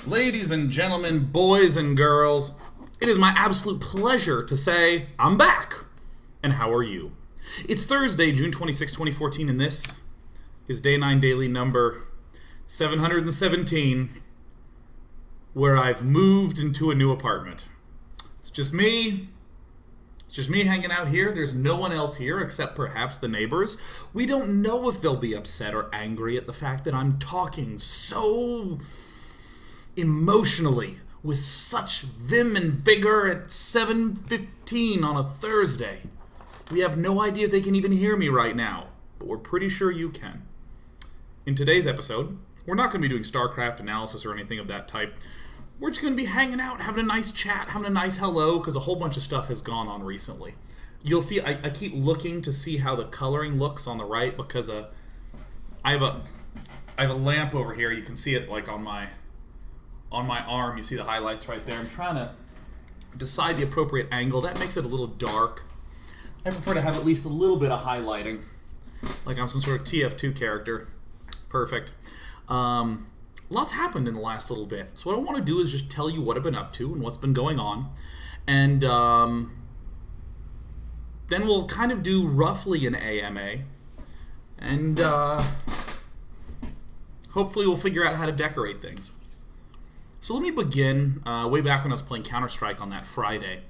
Ladies and gentlemen, boys and girls, it is my absolute pleasure to say I'm back. And how are you? It's Thursday, June 26, 2014, and this is Day 9 Daily number 717, where I've moved into a new apartment. It's just me. It's just me hanging out here. There's no one else here except perhaps the neighbors. We don't know if they'll be upset or angry at the fact that I'm talking so emotionally with such vim and vigor at 7:15 on a Thursday. We have no idea if they can even hear me right now, but we're pretty sure you can. In today's episode, we're not going to be doing StarCraft analysis or anything of that type. We're just going to be hanging out, having a nice chat, having a nice hello, because a whole bunch of stuff has gone on recently. You'll see, I keep looking to see how the coloring looks on the right, because I have a lamp over here. You can see it like on my arm. You see the highlights right there. I'm trying to decide the appropriate angle. That makes it a little dark. I prefer to have at least a little bit of highlighting, like I'm some sort of TF2 character. Perfect. Lots happened in the last little bit. So what I want to do is just tell you what I've been up to and what's been going on. And then we'll kind of do roughly an AMA. And hopefully we'll figure out how to decorate things. So let me begin way back when I was playing Counter-Strike on that Friday.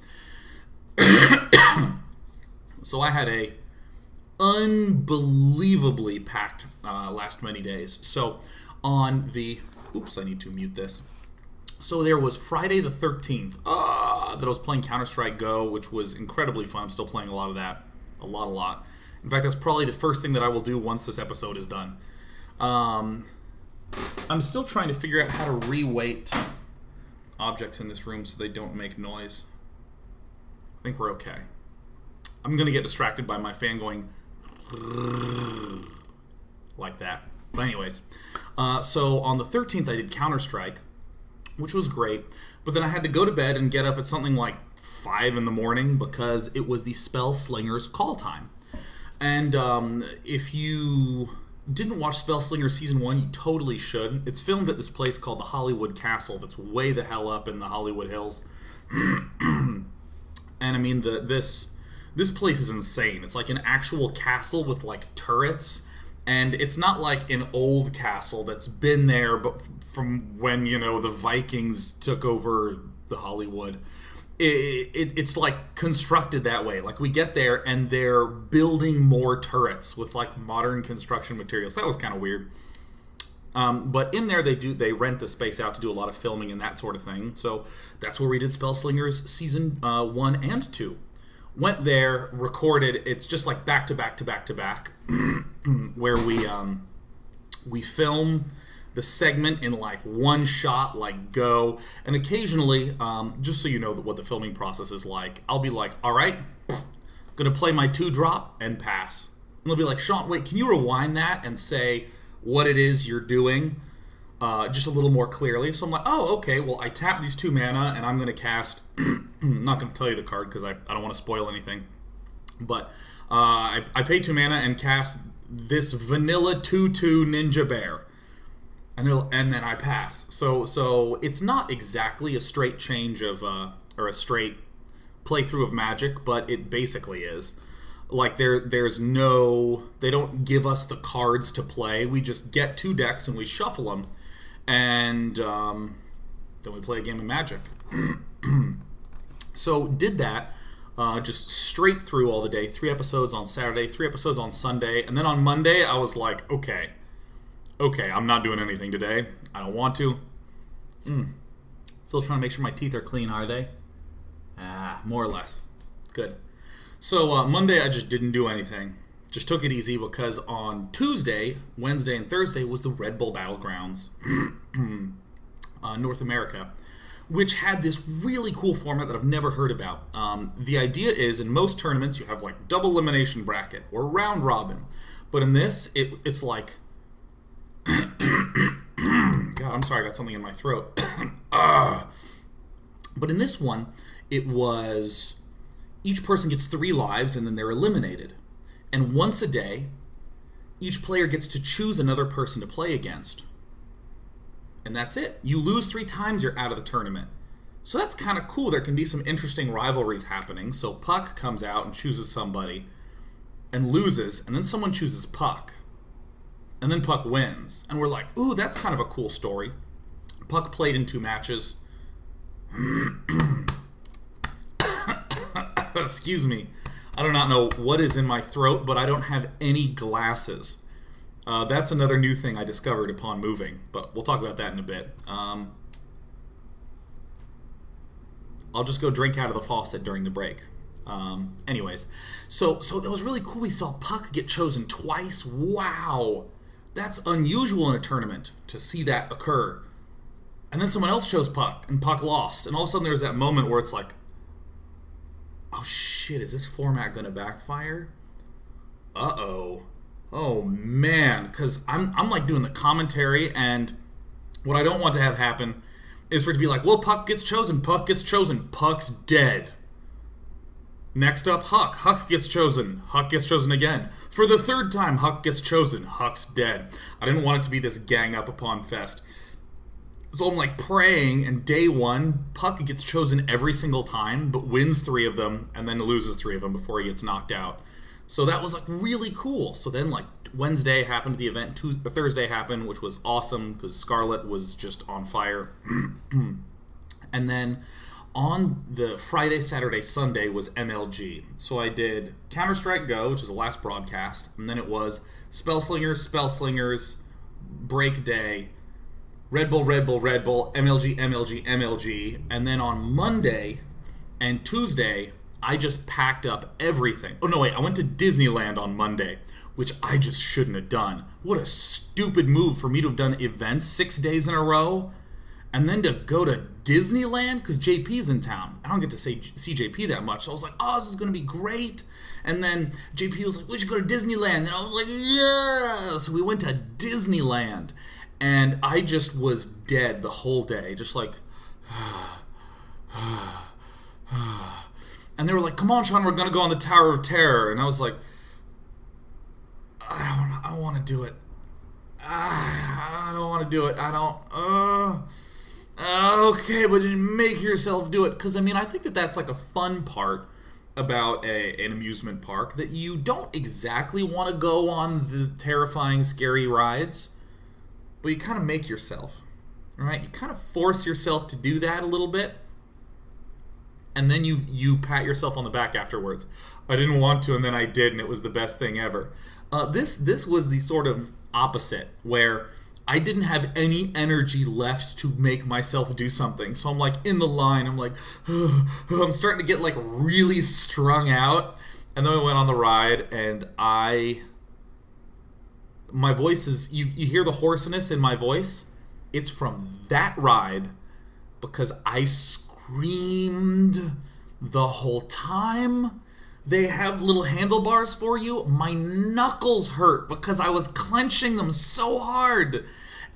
So I had a unbelievably packed last many days. So on the... Oops, I need to mute this. So there was Friday the 13th that I was playing Counter-Strike Go, which was incredibly fun. I'm still playing a lot of that. A lot. In fact, that's probably the first thing that I will do once this episode is done. I'm still trying to figure out how to re-weight objects in this room so they don't make noise. I think we're okay. I'm going to get distracted by my fan going like that. But anyways, so on the 13th I did Counter-Strike, which was great, but then I had to go to bed and get up at something like 5 in the morning because it was the Spell Slingers call time. And if you didn't watch Spell Slingers Season 1, you totally should. It's filmed at this place called the Hollywood Castle that's way the hell up in the Hollywood Hills. And I mean, this place is insane. It's like an actual castle with like turrets. And it's not like an old castle that's been there but from when, the Vikings took over the Hollywood. It's like constructed that way. Like we get there and they're building more turrets with like modern construction materials. That was kind of weird. But in there they rent the space out to do a lot of filming and that sort of thing. So that's where we did Spell Slingers Season 1 and 2. Went there, recorded. It's just like back to back to back to back, where we film the segment in like one shot, like go, and occasionally, just so you know what the filming process is like, I'll be like, all right, gonna play my 2-drop and pass. And they'll be like, Sean, wait, can you rewind that and say what it is you're doing just a little more clearly? So I'm like, oh, okay, well, I tap these 2 mana and I'm gonna cast. I'm not going to tell you the card because I don't want to spoil anything. But I pay 2 mana and cast this vanilla 2/2 Ninja Bear. And then I pass. So it's not exactly a straight change of, or a straight playthrough of Magic, but it basically is. Like there's no, they don't give us the cards to play. We just get 2 decks and we shuffle them. And then we play a game of Magic. So did that, just straight through all the day. 3 episodes on Saturday, 3 episodes on Sunday, and then on Monday I was like, okay, I'm not doing anything today. I don't want to. Still trying to make sure my teeth are clean, are they? More or less. Good. So Monday I just didn't do anything. Just took it easy because on Tuesday, Wednesday, and Thursday was the Red Bull Battlegrounds, North America, which had this really cool format that I've never heard about. The idea is, in most tournaments, you have like double elimination bracket or round robin. But in this, it's like... God, I'm sorry, I got something in my throat. But in this one, it was... Each person gets 3 lives and then they're eliminated. And once a day, each player gets to choose another person to play against. And that's it. You lose 3 times, you're out of the tournament. So that's kind of cool. There can be some interesting rivalries happening. So Puck comes out and chooses somebody and loses, and then someone chooses Puck. And then Puck wins. And we're like, ooh, that's kind of a cool story. Puck played in 2 matches. Excuse me. I do not know what is in my throat, but I don't have any glasses. That's another new thing I discovered upon moving, but we'll talk about that in a bit. I'll just go drink out of the faucet during the break. Anyways, so that was really cool. We saw Puck get chosen twice. Wow. That's unusual in a tournament to see that occur. And then someone else chose Puck, and Puck lost. And all of a sudden there's that moment where it's like, oh shit, is this format going to backfire? Uh-oh. Oh man, because I'm like doing the commentary, and what I don't want to have happen is for it to be like, well, Puck gets chosen, Puck's dead. Next up, Huck gets chosen again. For the 3rd time, Huck gets chosen, Huck's dead. I didn't want it to be this gang up upon fest. So I'm like praying, and day 1, Puck gets chosen every single time, but wins 3 of them, and then loses 3 of them before he gets knocked out. So that was like really cool. So then like Wednesday happened, the event, Thursday happened, which was awesome because Scarlett was just on fire. And then on the Friday, Saturday, Sunday was MLG. So I did Counter-Strike Go, which is the last broadcast, and then it was Spellslingers, Break Day, Red Bull, MLG, and then on Monday and Tuesday, I just packed up everything. Oh, no, wait, I went to Disneyland on Monday, which I just shouldn't have done. What a stupid move for me to have done events 6 days in a row, and then to go to Disneyland, because JP's in town. I don't get to see JP that much, so I was like, oh, this is going to be great. And then JP was like, we should go to Disneyland, and I was like, yeah! So we went to Disneyland. And I just was dead the whole day, just like, and they were like, come on, Sean, we're going to go on the Tower of Terror. And I was like, I don't want to do it. I don't want to do it. Okay, but make yourself do it. Because, I mean, I think that's like a fun part about an amusement park, that you don't exactly want to go on the terrifying, scary rides, but you kind of make yourself, right? You kind of force yourself to do that a little bit, and then you pat yourself on the back afterwards. I didn't want to, and then I did, and it was the best thing ever. This was the sort of opposite, where I didn't have any energy left to make myself do something. So I'm like in the line, I'm like, I'm starting to get like really strung out. And then we went on the ride, and my voice is, you hear the hoarseness in my voice. It's from that ride, because I screamed the whole time. They have little handlebars for you. My knuckles hurt because I was clenching them so hard.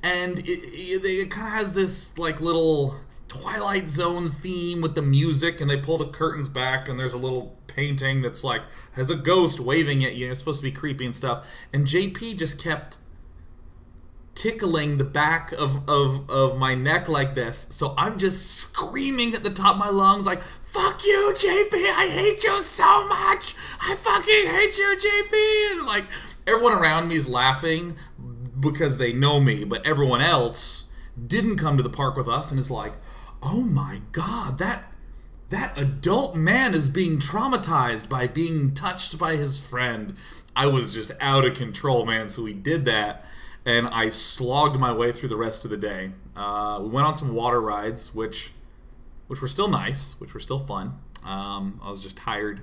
And it kind of has this like little Twilight Zone theme with the music, and they pull the curtains back, and there's a little painting that's like, has a ghost waving at you. It's supposed to be creepy and stuff. And JP just kept tickling the back of my neck like this. So I'm just screaming at the top of my lungs like, fuck you, JP, I hate you so much. I fucking hate you, JP. And like, everyone around me is laughing because they know me, but everyone else didn't come to the park with us and is like, oh my god, that adult man is being traumatized by being touched by his friend. I was just out of control, man. So we did that, and I slogged my way through the rest of the day. We went on some water rides, which were still nice, which were still fun. I was just tired.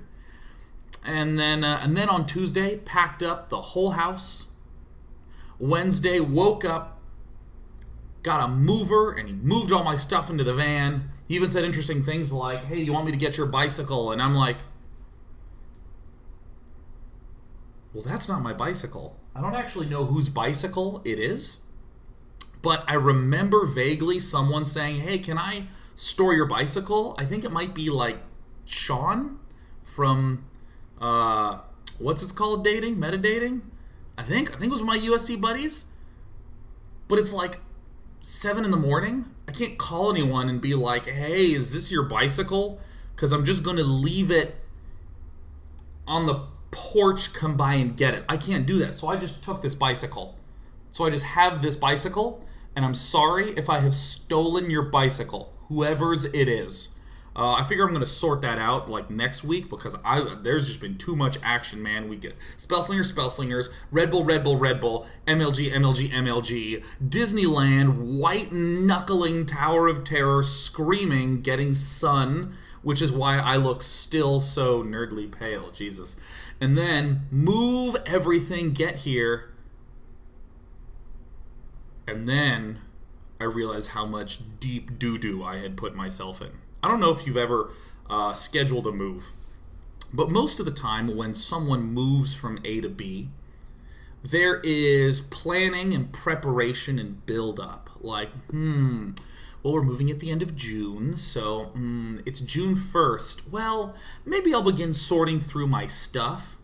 And then on Tuesday, packed up the whole house. Wednesday, woke up, got a mover, and he moved all my stuff into the van. He even said interesting things like, hey, you want me to get your bicycle? And I'm like, well, that's not my bicycle. I don't actually know whose bicycle it is, but I remember vaguely someone saying, hey, can I store your bicycle? I think it might be like Sean from, what's it called, dating? Metadating? I think it was one of my USC buddies. But it's like, 7 in the morning. I can't call anyone and be like, hey, is this your bicycle? Because I'm just going to leave it on the porch, come by and get it. I can't do that. So I just took this bicycle. So I just have this bicycle, and I'm sorry if I have stolen your bicycle, whoever's it is. I figure I'm going to sort that out like next week because there's just been too much action, man. We get Spellslingers, Red Bull, MLG, MLG, Disneyland, white knuckling Tower of Terror, screaming, getting sun, which is why I look still so nerdly pale, Jesus. And then move everything, get here, and then I realized how much deep doo-doo I had put myself in. I don't know if you've ever scheduled a move, but most of the time when someone moves from A to B, there is planning and preparation and build-up. Like, well, we're moving at the end of June, so it's June 1st. Well, maybe I'll begin sorting through my stuff,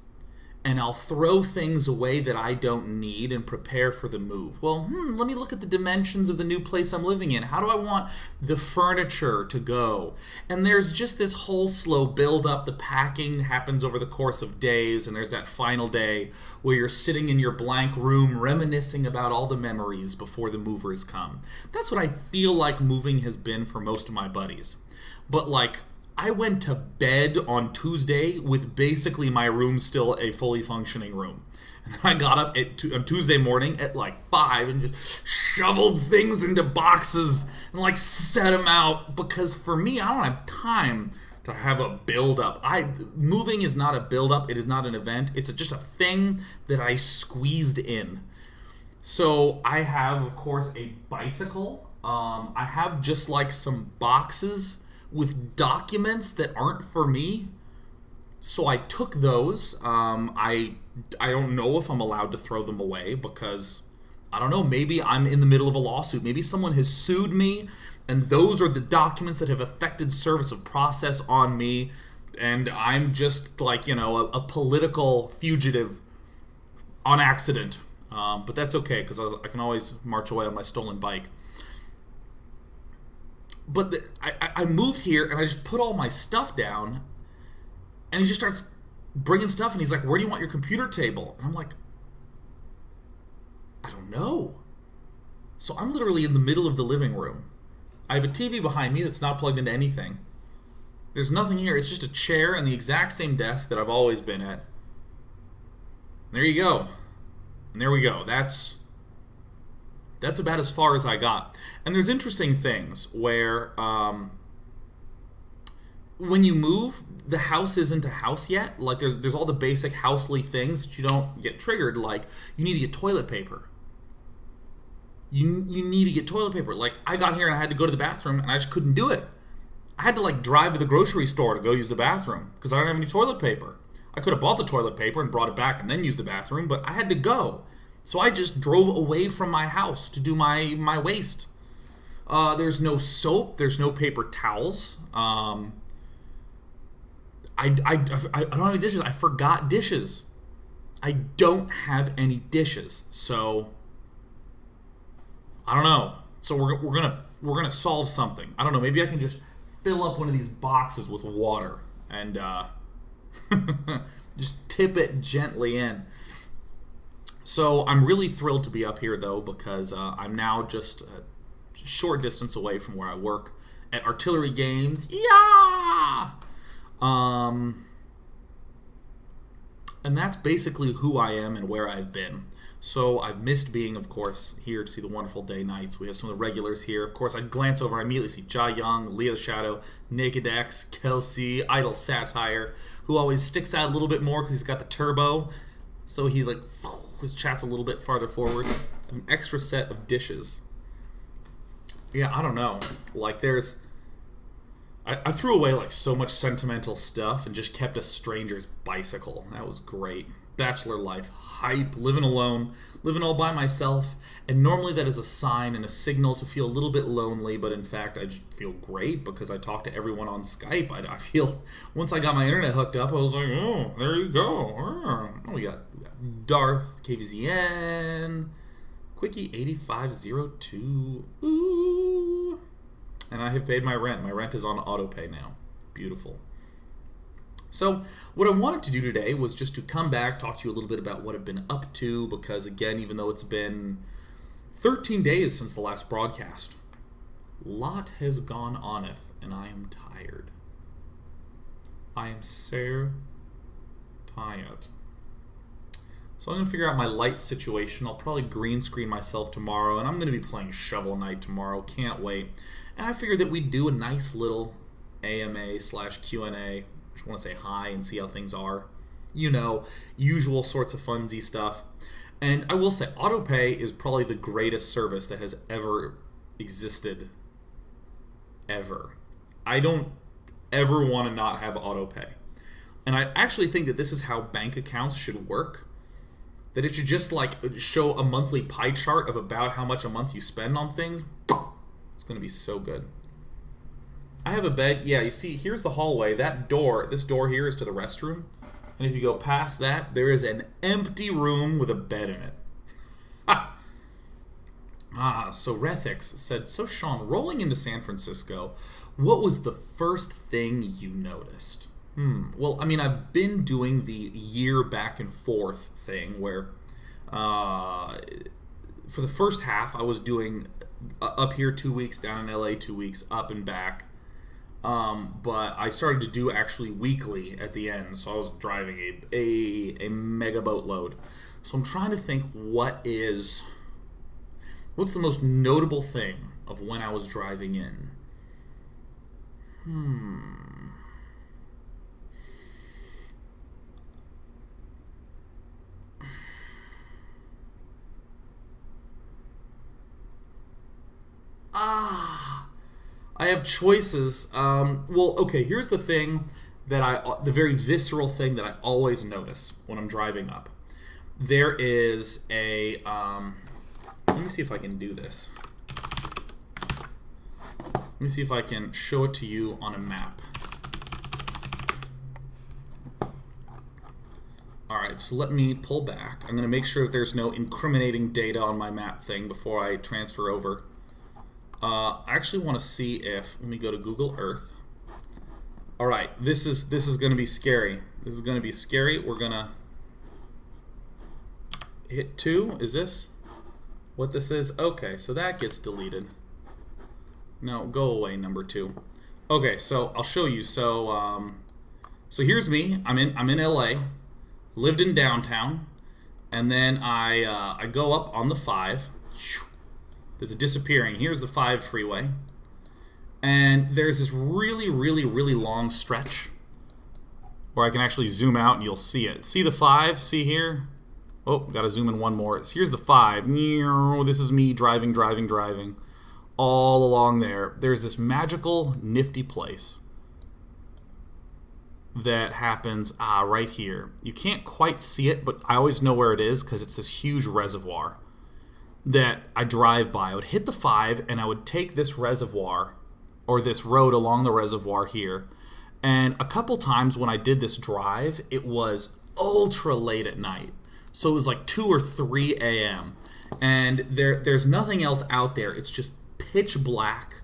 and I'll throw things away that I don't need and prepare for the move. Well, let me look at the dimensions of the new place I'm living in. How do I want the furniture to go? And there's just this whole slow build-up. The packing happens over the course of days, and there's that final day where you're sitting in your blank room reminiscing about all the memories before the movers come. That's what I feel like moving has been for most of my buddies. But like, I went to bed on Tuesday with basically my room still a fully functioning room. And then I got up on Tuesday morning at like 5 and just shoveled things into boxes and like set them out. Because for me, I don't have time to have a build-up. Moving is not a build-up. It is not an event. It's just a thing that I squeezed in. So I have, of course, a bicycle. I have just like some boxes with documents that aren't for me. So I took those. I don't know if I'm allowed to throw them away because, I don't know, maybe I'm in the middle of a lawsuit. Maybe someone has sued me, and those are the documents that have affected service of process on me, and I'm just like, a political fugitive on accident. But that's okay, because I can always march away on my stolen bike. But I moved here, and I just put all my stuff down, and he just starts bringing stuff, and he's like, where do you want your computer table? And I'm like, I don't know. So I'm literally in the middle of the living room. I have a TV behind me that's not plugged into anything. There's nothing here. It's just a chair and the exact same desk that I've always been at. There you go. And there we go. That's about as far as I got. And there's interesting things where when you move, the house isn't a house yet. Like there's all the basic housely things that you don't get triggered. Like you need to get toilet paper. You need to get toilet paper. Like I got here and I had to go to the bathroom and I just couldn't do it. I had to like drive to the grocery store to go use the bathroom because I don't have any toilet paper. I could have bought the toilet paper and brought it back and then used the bathroom, but I had to go. So I just drove away from my house to do my waste. There's no soap. There's no paper towels. I don't have any dishes. I forgot dishes. I don't have any dishes. So I don't know. So we're gonna solve something. I don't know. Maybe I can just fill up one of these boxes with water and just tip it gently in. So I'm really thrilled to be up here, though, because I'm now just a short distance away from where I work at Artillery Games. Yeah! And that's basically who I am and where I've been. So I've missed being, of course, here to see the wonderful day nights. We have some of the regulars here. Of course, I glance over, I immediately see Ja Young, Leah the Shadow, Naked X, Kelsey, Idle Satire, who always sticks out a little bit more because he's got the turbo. So he's like, his chat's a little bit farther forward. An extra set of dishes. Yeah, I don't know. Like I threw away like so much sentimental stuff and just kept a stranger's bicycle. That was great. Bachelor life, hype, living alone, living all by myself. And normally that is a sign and a signal to feel a little bit lonely, but in fact I just feel great because I talk to everyone on Skype. I feel, once I got my internet hooked up, I was like, oh, there you go. Oh, we got Darth, KVZN, Quickie 8502. Ooh. And I have paid my rent. My rent is on auto pay now. Beautiful. So what I wanted to do today was just to come back, talk to you a little bit about what I've been up to, because again, even though it's been 13 days since the last broadcast, a lot has gone oneth, and I am tired. I am so tired. So I'm going to figure out my light situation. I'll probably green screen myself tomorrow, and I'm going to be playing Shovel Knight tomorrow. Can't wait. And I figured that we'd do a nice little AMA/Q&A. I just want to say hi and see how things are. You know, usual sorts of funsy stuff. And I will say, autopay is probably the greatest service that has ever existed. Ever. I don't ever want to not have autopay. And I actually think that this is how bank accounts should work. That it should just like show a monthly pie chart of about how much a month you spend on things. It's going to be so good. I have a bed. Yeah, you see, here's the hallway. That door, this door here is to the restroom. And if you go past that, there is an empty room with a bed in it. So Rethix said, so Sean, rolling into San Francisco, what was the first thing you noticed? Well, I mean, I've been doing the year back and forth thing where for the first half I was doing up here 2 weeks, down in LA 2 weeks, up and back. But I started to do actually weekly at the end, so I was driving a mega boatload. So I'm trying to think what's the most notable thing of when I was driving in. I have choices. Well, okay, here's the thing the very visceral thing that I always notice when I'm driving up. There is a, let me see if I can do this. Let me see if I can show it to you on a map. Alright, so let me pull back. I'm going to make sure that there's no incriminating data on my map thing before I transfer over. I actually want to see if, let me go to Google Earth. Alright, this is going to be scary. This is going to be scary. We're going to hit 2. Is this what this is? Okay, so that gets deleted. No, go away, number 2. Okay, so I'll show you. So here's me. I'm in LA. Lived in downtown, and then I go up on the 5. That's disappearing. Here's the 5 freeway. And there's this really, really, really long stretch where I can actually zoom out and you'll see it. See the 5? See here? Oh, gotta zoom in one more. Here's the 5. This is me driving. All along there. There's this magical, nifty place that happens right here. You can't quite see it, but I always know where it is because it's this huge reservoir that I drive by. I would hit the 5 and I would take this reservoir or this road along the reservoir here. And a couple times when I did this drive, it was ultra late at night. So it was like 2 or 3 a.m. And there's nothing else out there. It's just pitch black.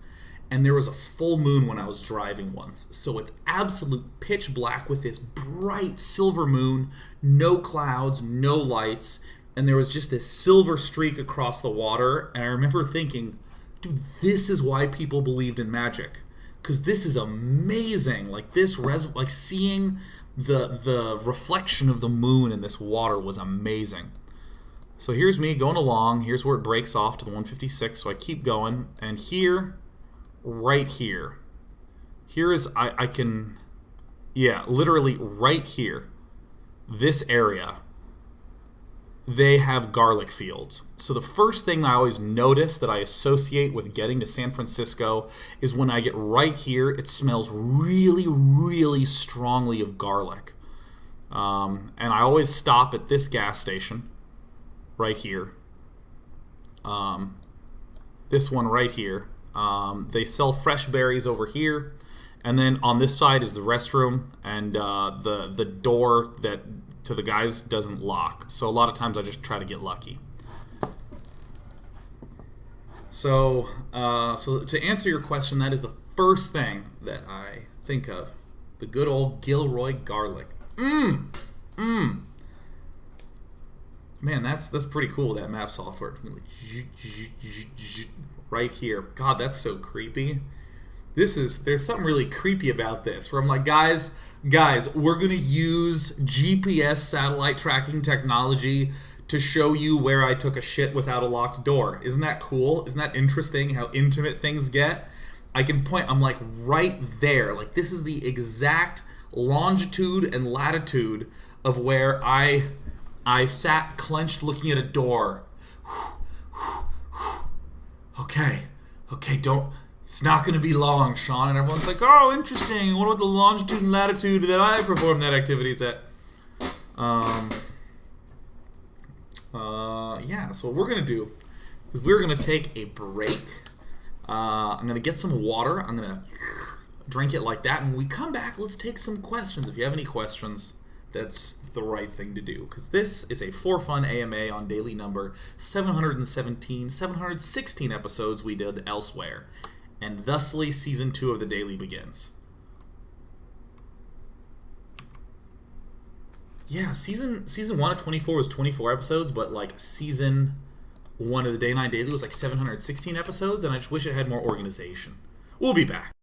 And there was a full moon when I was driving once. So it's absolute pitch black with this bright silver moon, no clouds, no lights. And there was just this silver streak across the water. And I remember thinking, dude, this is why people believed in magic. Because this is amazing. Like this, like seeing the reflection of the moon in this water was amazing. So here's me going along. Here's where it breaks off to the 156. So I keep going. And here, right here. Here is, I can, yeah, literally right here. This area. They have garlic fields. So the first thing I always notice that I associate with getting to San Francisco is when I get right here, it smells really, really strongly of garlic. And I always stop at this gas station right here. This one right here. They sell fresh berries over here. And then on this side is the restroom, and the door that to the guys doesn't lock. So a lot of times I just try to get lucky. So to answer your question, that is the first thing that I think of. The good old Gilroy garlic. Man, that's pretty cool, that map software. Right here. God, that's so creepy. There's something really creepy about this, where I'm like, guys, we're gonna use GPS satellite tracking technology to show you where I took a shit without a locked door. Isn't that cool? Isn't that interesting how intimate things get? I can point, I'm like right there. Like, this is the exact longitude and latitude of where I sat clenched looking at a door. Okay, it's not gonna be long, Sean. And everyone's like, oh, interesting. What about the longitude and latitude that I performed that activities at? Yeah, so what we're going to do is we're going to take a break. I'm going to get some water. I'm going to drink it like that. And when we come back, let's take some questions. If you have any questions, that's the right thing to do. Because this is a For Fun AMA on daily number 716 episodes we did elsewhere. And thusly, Season 2 of the Daily begins. Yeah, season 1 of 24 was 24 episodes, but like Season 1 of the Day 9 Daily was like 716 episodes, and I just wish it had more organization. We'll be back.